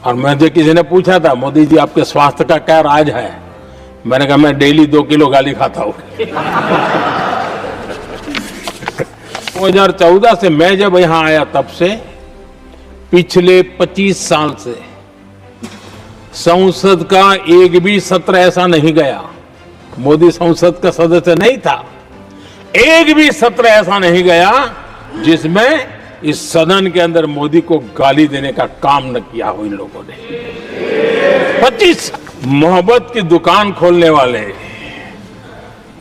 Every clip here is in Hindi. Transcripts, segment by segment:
और मुझे किसी ने पूछा था, मोदी जी आपके स्वास्थ्य का क्या राज है? मैंने कहा मैं डेली 2 किलो गाली खाता हूं। 2014 से मैं जब यहां आया तब से पिछले 25 साल से संसद का एक भी सत्र ऐसा नहीं गया, मोदी संसद का सदस्य नहीं था, एक भी सत्र ऐसा नहीं गया जिसमें इस सदन के अंदर मोदी को गाली देने का काम न किया हो इन लोगों ने। 25 मोहब्बत की दुकान खोलने वाले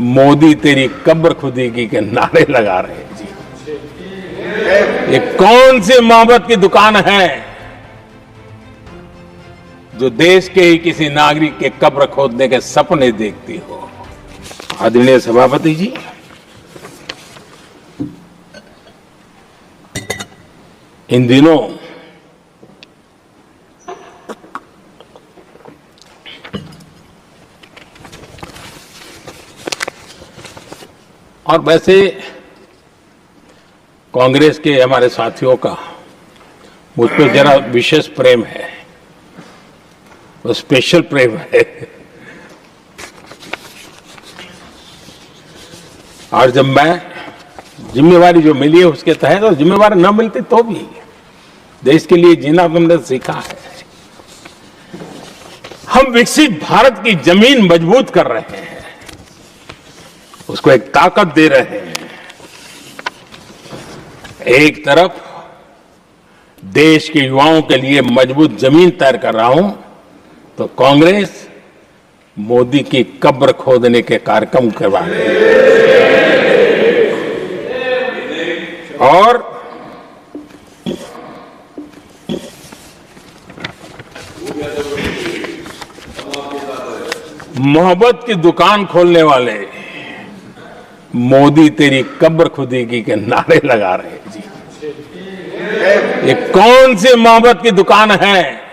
मोदी तेरी कब्र खुदेगी के नारे लगा रहे हैं जी। ये कौन सी मोहब्बत की दुकान है जो देश के ही किसी नागरिक के कब्र खोदने के सपने देखती हो? आदरणीय सभापति जी, इन दिनों और वैसे कांग्रेस के हमारे साथियों का मुझ पर जरा विशेष प्रेम है, वो स्पेशल प्रेम है। और जब मैं जिम्मेवारी जो मिली है उसके तहत, और जिम्मेवारी न मिलती तो भी देश के लिए जीना तुमने सीखा है। हम विकसित भारत की जमीन मजबूत कर रहे हैं, उसको एक ताकत दे रहे हैं। एक तरफ देश के युवाओं के लिए मजबूत जमीन तैयार कर रहा हूं, तो कांग्रेस मोदी की कब्र खोदने के कार्यक्रम करवा रही है। और मोहब्बत की दुकान खोलने वाले मोदी तेरी कब्र खुदेगी के नारे लगा रहे हैं जी। ये कौन सी मोहब्बत की दुकान है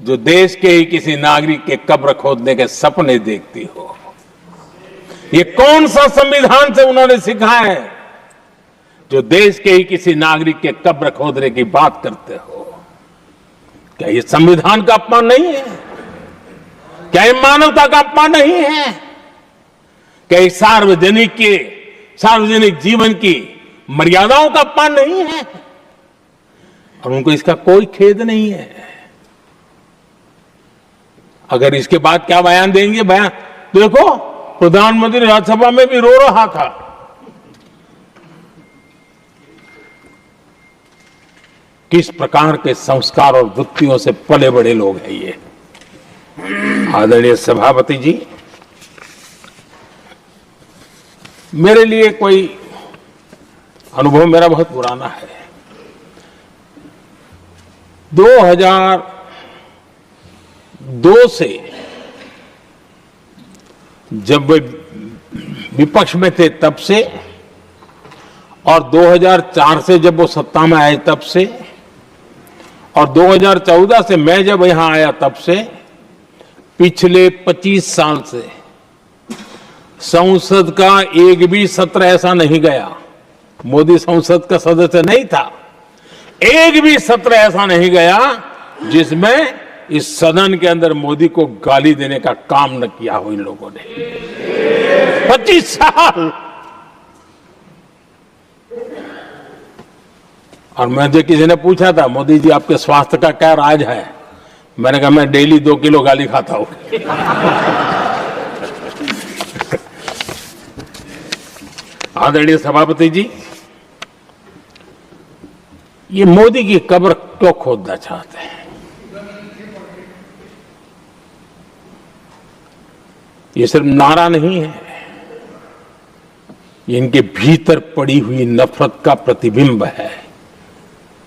जो देश के ही किसी नागरिक के कब्र खोदने के सपने देखती हो? ये कौन सा संविधान से उन्होंने सीखा है जो देश के ही किसी नागरिक के कब्र खोदने की बात करते हो? क्या ये संविधान का अपमान नहीं है? क्या ये मानवता का अपमान नहीं है? क्या ये सार्वजनिक जीवन की मर्यादाओं का अपमान नहीं है? और उनको इसका कोई खेद नहीं है। अगर इसके बाद क्या बयान देंगे? बयान देखो, प्रधानमंत्री राज्यसभा में भी रो रहा था। किस प्रकार के संस्कार और वृत्तियों से पले बड़े लोग हैं ये। आदरणीय सभापति जी, मेरे लिए कोई अनुभव मेरा बहुत पुराना है। 2002 से जब वे विपक्ष में थे तब से, और 2004 से जब वो सत्ता में आए तब से, और 2014 से मैं जब यहां आया तब से पिछले 25 साल से संसद का एक भी सत्र ऐसा नहीं गया, मोदी संसद का सदस्य नहीं था, एक भी सत्र ऐसा नहीं गया जिसमें इस सदन के अंदर मोदी को गाली देने का काम न किया हो इन लोगों ने। 25 साल। और मुझे किसी ने पूछा था, मोदी जी आपके स्वास्थ्य का क्या राज है? मैंने कहा मैं डेली 2 किलो गाली खाता हूं। आदरणीय सभापति जी, ये मोदी की कब्र क्यों खोदना चाहते हैं? ये सिर्फ नारा नहीं है, ये इनके भीतर पड़ी हुई नफरत का प्रतिबिंब है,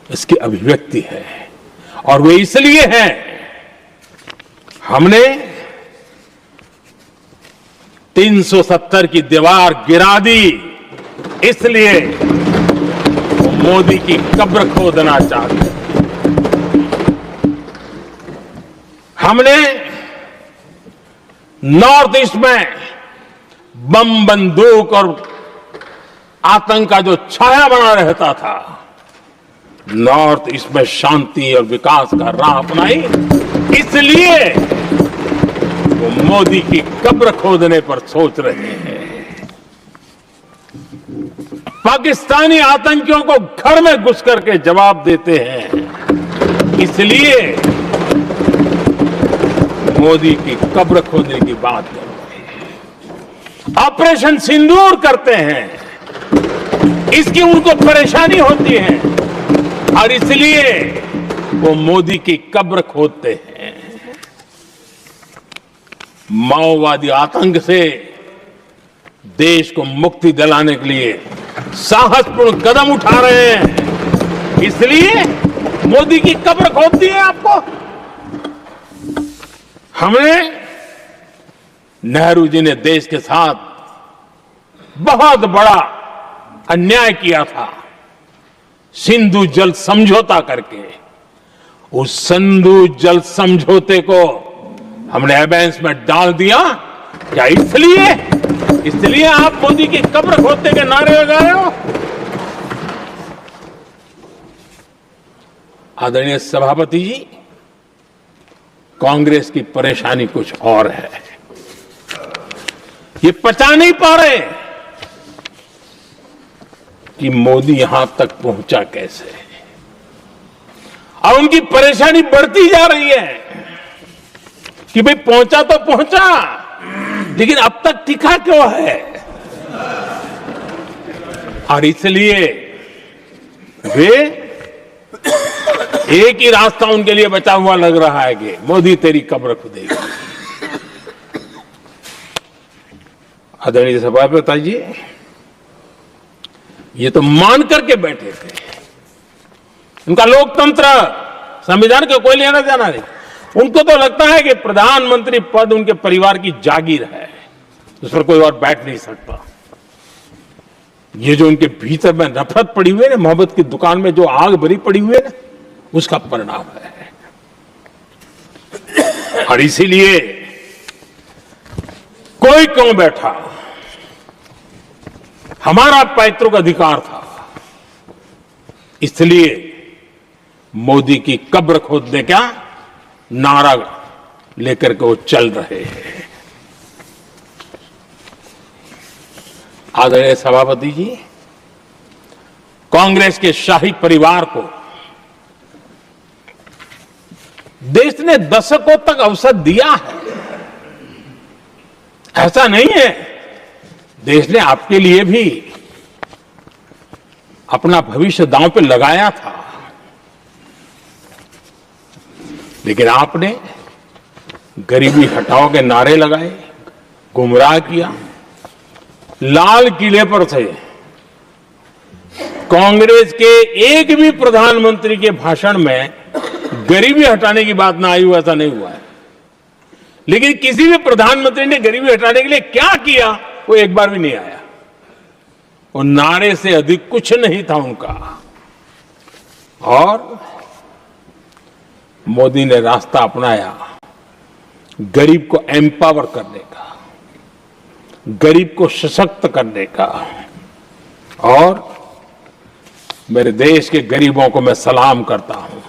इसकी अभिव्यक्ति है। और वे इसलिए हैं, हमने 370 की दीवार गिरा दी, इसलिए वो मोदी की कब्र खोदना चाहते हैं। हमने नॉर्थ ईस्ट में बम, बंदूक और आतंक का जो छाया बना रहता था, नॉर्थ ईस्ट में शांति और विकास का राह अपनाई, इसलिए वो मोदी की कब्र खोदने पर सोच रहे हैं। पाकिस्तानी आतंकियों को घर में घुस करके जवाब देते हैं, इसलिए मोदी की कब्र खोदने की बात कर रहे हैं। ऑपरेशन सिंदूर करते हैं, इसकी उनको परेशानी होती है और इसलिए वो मोदी की कब्र खोदते हैं। माओवादी आतंक से देश को मुक्ति दिलाने के लिए साहसपूर्ण कदम उठा रहे हैं, इसलिए मोदी की कब्र खोद दी है आपको। हमने नेहरू जी ने देश के साथ बहुत बड़ा अन्याय किया था, सिंधु जल समझौता करके। उस सिंधु जल समझौते को हमने एबेंस में डाल दिया। क्या इसलिए आप मोदी की कब्र खोदने के नारे लगा रहे हो? आदरणीय सभापति जी, कांग्रेस की परेशानी कुछ और है। ये पचा नहीं पा रहे कि मोदी यहां तक पहुंचा कैसे, और उनकी परेशानी बढ़ती जा रही है कि भाई पहुंचा तो पहुंचा, लेकिन अब तक टिका क्यों है? और इसलिए वे एक ही रास्ता उनके लिए बचा हुआ लग रहा है कि मोदी तेरी कब्र खुदेगी। आदरणीय सभापति जी, ये तो मान करके बैठे थे। उनका लोकतंत्र, संविधान का कोई लेना देना नहीं। उनको तो लगता है कि प्रधानमंत्री पद उनके परिवार की जागीर है, उस पर कोई और बैठ नहीं सकता। ये जो उनके भीतर में नफरत पड़ी हुई है ना, मोहब्बत की दुकान में जो आग भरी पड़ी हुई है ना, उसका परिणाम है। और इसीलिए कोई क्यों बैठा, हमारा पैतृक अधिकार था, इसलिए मोदी की कब्र खोदने का नारा लेकर के वो चल रहे हैं। आदरणीय सभापति जी, कांग्रेस के शाही परिवार को देश ने दशकों तक अवसर दिया है, ऐसा नहीं है। देश ने आपके लिए भी अपना भविष्य दांव पे लगाया था, लेकिन आपने गरीबी हटाओ के नारे लगाए, गुमराह किया। लाल किले पर से कांग्रेस के एक भी प्रधानमंत्री के भाषण में गरीबी हटाने की बात ना आई हो, ऐसा नहीं हुआ है। लेकिन किसी भी प्रधानमंत्री ने गरीबी हटाने के लिए क्या किया, वो एक बार भी नहीं आया। वो नारे से अधिक कुछ नहीं था उनका। और मोदी ने रास्ता अपनाया गरीब को एम्पावर करने का, गरीब को सशक्त करने का। और मेरे देश के गरीबों को मैं सलाम करता हूं,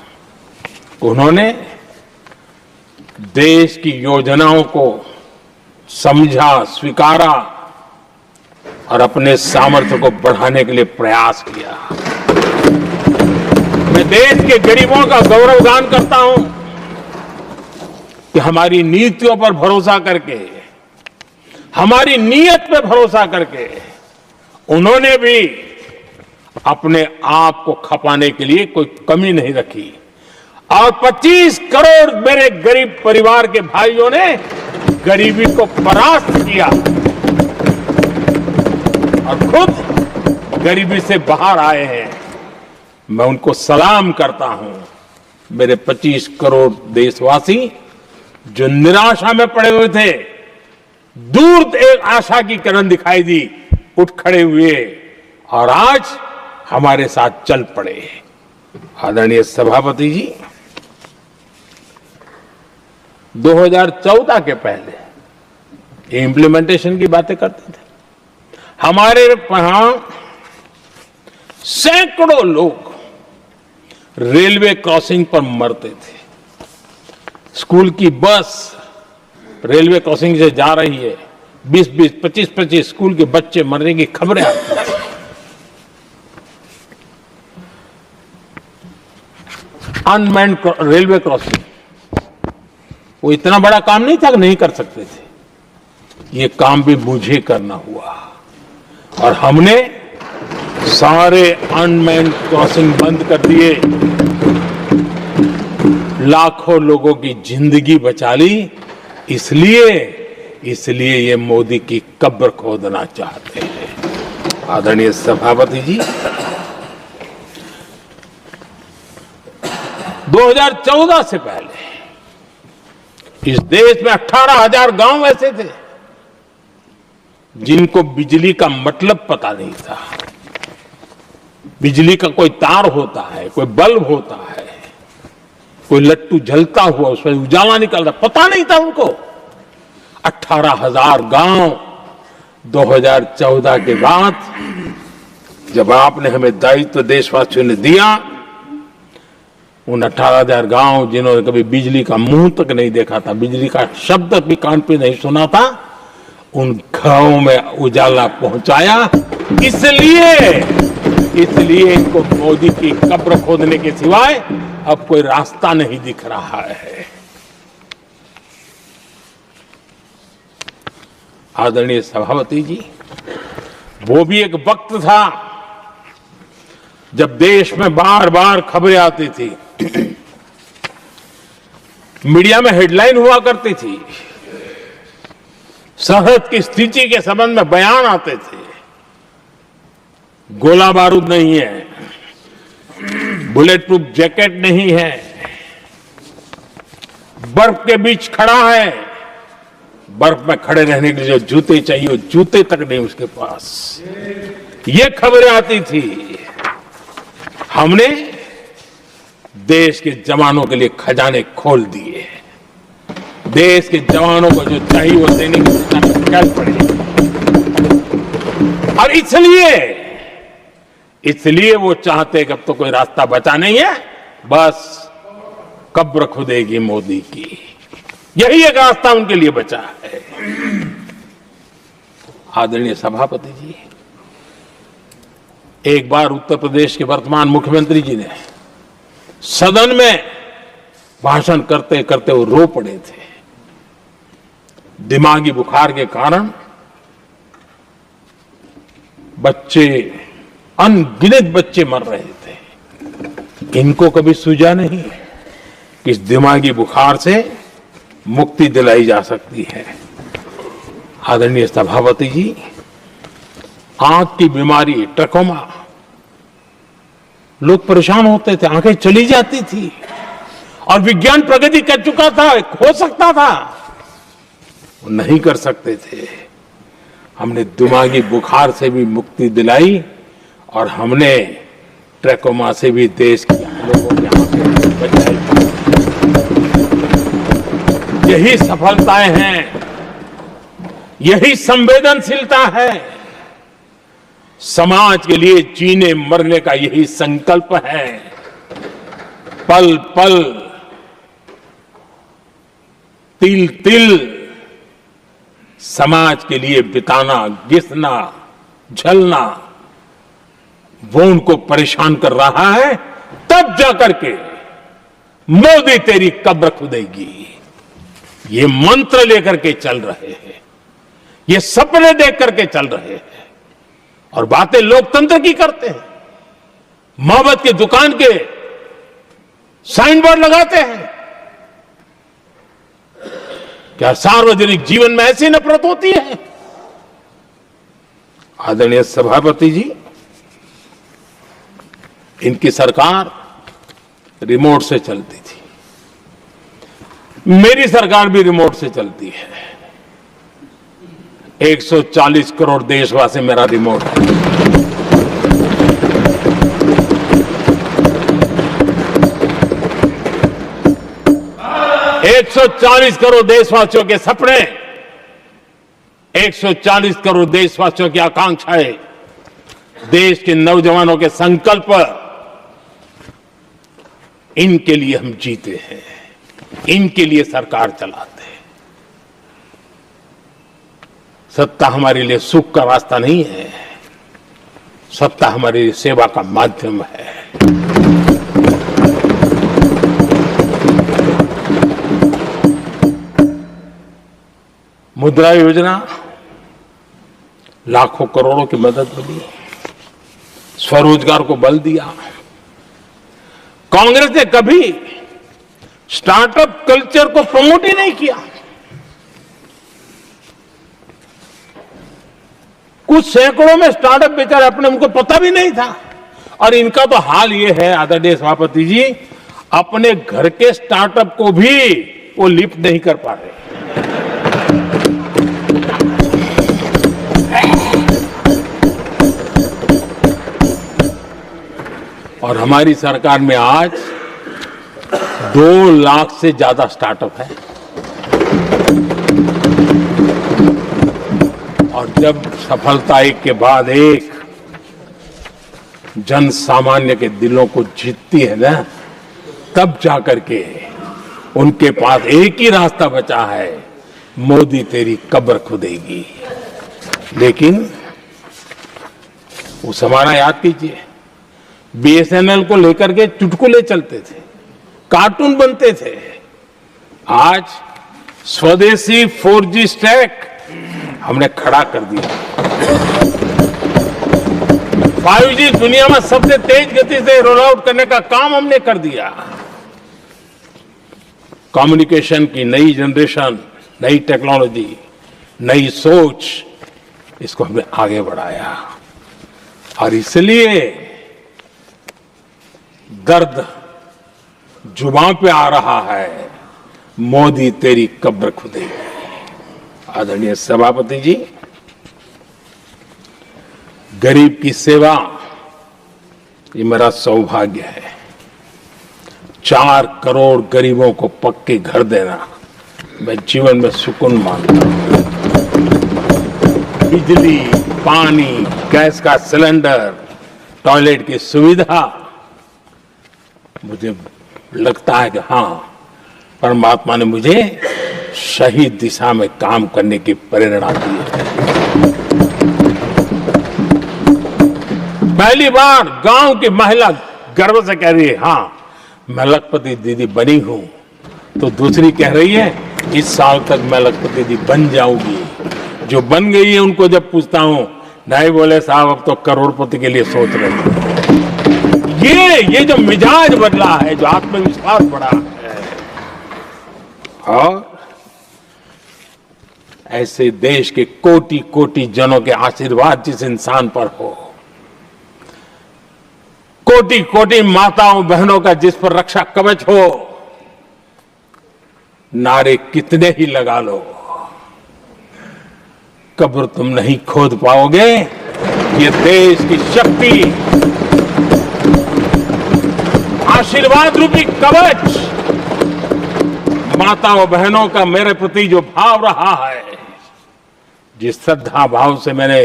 उन्होंने देश की योजनाओं को समझा, स्वीकारा और अपने सामर्थ्य को बढ़ाने के लिए प्रयास किया। मैं देश के गरीबों का गौरवगान करता हूं कि हमारी नीतियों पर भरोसा करके, हमारी नीयत पर भरोसा करके उन्होंने भी अपने आप को खपाने के लिए कोई कमी नहीं रखी। और 25 करोड़ मेरे गरीब परिवार के भाइयों ने गरीबी को परास्त किया और खुद गरीबी से बाहर आए हैं। मैं उनको सलाम करता हूं। मेरे 25 करोड़ देशवासी जो निराशा में पड़े हुए थे, दूर एक आशा की किरण दिखाई दी, उठ खड़े हुए और आज हमारे साथ चल पड़े। आदरणीय सभापति जी, 2014 के पहले इम्प्लीमेंटेशन की बातें करते थे। हमारे यहां सैकड़ों लोग रेलवे क्रॉसिंग पर मरते थे। स्कूल की बस रेलवे क्रॉसिंग से जा रही है, 20-20, 25-25 स्कूल के बच्चे मरने की खबरें आती हैं। अनमैन्ड रेलवे क्रॉसिंग, वो इतना बड़ा काम नहीं था कि नहीं कर सकते थे। ये काम भी मुझे करना हुआ और हमने सारे अनमैन्ड क्रॉसिंग बंद कर दिए, लाखों लोगों की जिंदगी बचा ली। इसलिए ये मोदी की कब्र खोदना चाहते हैं। आदरणीय सभापति जी, 2014 से पहले इस देश में 18,000 गांव ऐसे थे जिनको बिजली का मतलब पता नहीं था। बिजली का कोई तार होता है, कोई बल्ब होता है, कोई लट्टू जलता हुआ उसमें उजाला निकलता, पता नहीं था उनको। 18,000 गांव 2014 के बाद जब आपने हमें दायित्व देशवासियों ने दिया, उन 18,000 गांव जिन्होंने कभी बिजली का मुंह तक नहीं देखा था, बिजली का शब्द भी कान पे नहीं सुना था, उन गांवों में उजाला पहुंचाया। इसलिए इनको मोदी की कब्र खोदने के सिवाय अब कोई रास्ता नहीं दिख रहा है। आदरणीय सभापति जी, वो भी एक वक्त था जब देश में बार बार खबरें आती थी, मीडिया में हेडलाइन हुआ करती थी, सरहद की स्थिति के संबंध में बयान आते थे। गोला बारूद नहीं है, बुलेट प्रूफ जैकेट नहीं है, बर्फ के बीच खड़ा है, बर्फ में खड़े रहने के लिए जो जूते चाहिए वो जूते तक नहीं उसके पास, ये खबरें आती थी। हमने देश के जवानों के लिए खजाने खोल दिए, देश के जवानों को जो चाहिए वो देने की निकाल पड़े। और इसलिए वो चाहते कि अब तो कोई रास्ता बचा नहीं है, बस कब्र खुदेगी मोदी की, यही एक रास्ता उनके लिए बचा है। आदरणीय सभापति जी, एक बार उत्तर प्रदेश के वर्तमान मुख्यमंत्री जी ने सदन में भाषण करते करते वो रो पड़े थे। दिमागी बुखार के कारण बच्चे, अनगिनत बच्चे मर रहे थे। इनको कभी सूझा नहीं कि इस दिमागी बुखार से मुक्ति दिलाई जा सकती है। आदरणीय सभापति जी, आंख की बीमारी ट्रकोमा, लोग परेशान होते थे, आंखें चली जाती थी और विज्ञान प्रगति कर चुका था, हो सकता था, वो नहीं कर सकते थे। हमने दिमागी बुखार से भी मुक्ति दिलाई और हमने ट्रकोमा से भी देश के लोगों की आंखें बचाई। यही सफलताएं हैं, यही संवेदनशीलता है, समाज के लिए जीने मरने का यही संकल्प है। पल पल, तिल तिल समाज के लिए बिताना, घिसना, झलना, वो उनको परेशान कर रहा है। तब जाकर के मोदी तेरी कब्र खुदेगी, ये मंत्र लेकर के चल रहे हैं, ये सपने देख करके चल रहे हैं और बातें लोकतंत्र की करते हैं। मोहब्बत की दुकान के साइन बोर्ड लगाते हैं। क्या सार्वजनिक जीवन में ऐसी नफरत होती है? आदरणीय सभापति जी, इनकी सरकार रिमोट से चलती थी, मेरी सरकार भी रिमोट से चलती है। 140 करोड़ देशवासी मेरा रिमोट है। एक 140 करोड़ देशवासियों के सपने, 140 करोड़ देशवासियों की आकांक्षाएं, देश के नौजवानों के संकल्प इनके लिए हम जीते हैं, इनके लिए सरकार चलाते हैं। सत्ता हमारे लिए सुख का रास्ता नहीं है, सत्ता हमारे लिए सेवा का माध्यम है। मुद्रा योजना, लाखों करोड़ों की मदद मिली, स्वरोजगार को बल दिया। कांग्रेस ने कभी स्टार्टअप कल्चर को प्रमोट ही नहीं किया। कुछ सैकड़ों में स्टार्टअप बेचारे अपने उनको पता भी नहीं था। और इनका तो हाल ये है आदरणीय सभापति जी, अपने घर के स्टार्टअप को भी वो लिफ्ट नहीं कर पा रहे। और हमारी सरकार में आज 2 लाख से ज्यादा स्टार्टअप है। और जब सफलता एक के बाद एक जन सामान्य के दिलों को जीतती है ना, तब जाकर के उनके पास एक ही रास्ता बचा है, मोदी तेरी कब्र खुदेगी। लेकिन उस हमारा याद कीजिए, बीएसएनएल को लेकर के चुटकुले चलते थे, कार्टून बनते थे। आज स्वदेशी 4G स्टैक हमने खड़ा कर दिया। 5G दुनिया में सबसे तेज गति से रोल आउट करने का काम हमने कर दिया। कम्युनिकेशन की नई जनरेशन, नई टेक्नोलॉजी, नई सोच, इसको हमने आगे बढ़ाया। और इसलिए दर्द जुबान पे आ रहा है, मोदी तेरी कब्र खुदेगी। आदरणीय सभापति जी, गरीब की सेवा ये मेरा सौभाग्य है। 4 करोड़ गरीबों को पक्के घर देना मैं जीवन में सुकून मानता हूं। बिजली, पानी, गैस का सिलेंडर, टॉयलेट की सुविधा, मुझे लगता है कि हाँ, परमात्मा ने मुझे सही दिशा में काम करने की प्रेरणा दी है। पहली बार गांव की महिला गर्व से कह रही है, हाँ मैं लखपति दीदी बनी हूं। तो दूसरी कह रही है, इस साल तक मैं लखपति दीदी बन जाऊंगी। जो बन गई है उनको जब पूछता हूं, नहीं बोले साहब अब तो करोड़पति के लिए सोच रहे हैं। ये जो मिजाज बदला है, जो आत्मविश्वास बढ़ा है, और ऐसे देश के कोटि कोटि जनों के आशीर्वाद जिस इंसान पर हो, कोटि कोटि माताओं बहनों का जिस पर रक्षा कवच हो, नारे कितने ही लगा लो, कब्र तुम नहीं खोद पाओगे। ये देश की शक्ति, आशीर्वाद रूपी कवच, माताओं बहनों का मेरे प्रति जो भाव रहा है, जिस श्रद्धा भाव से मैंने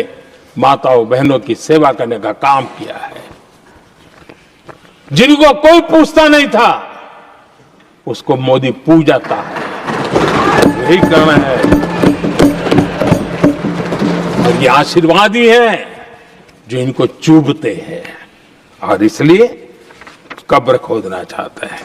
माताओं बहनों की सेवा करने का काम किया है, जिनको कोई पूछता नहीं था, उसको मोदी पूजाता है। यही करना है, और ये आशीर्वाद ही है जो इनको चूभते हैं, और इसलिए कब्र खोदना चाहते हैं।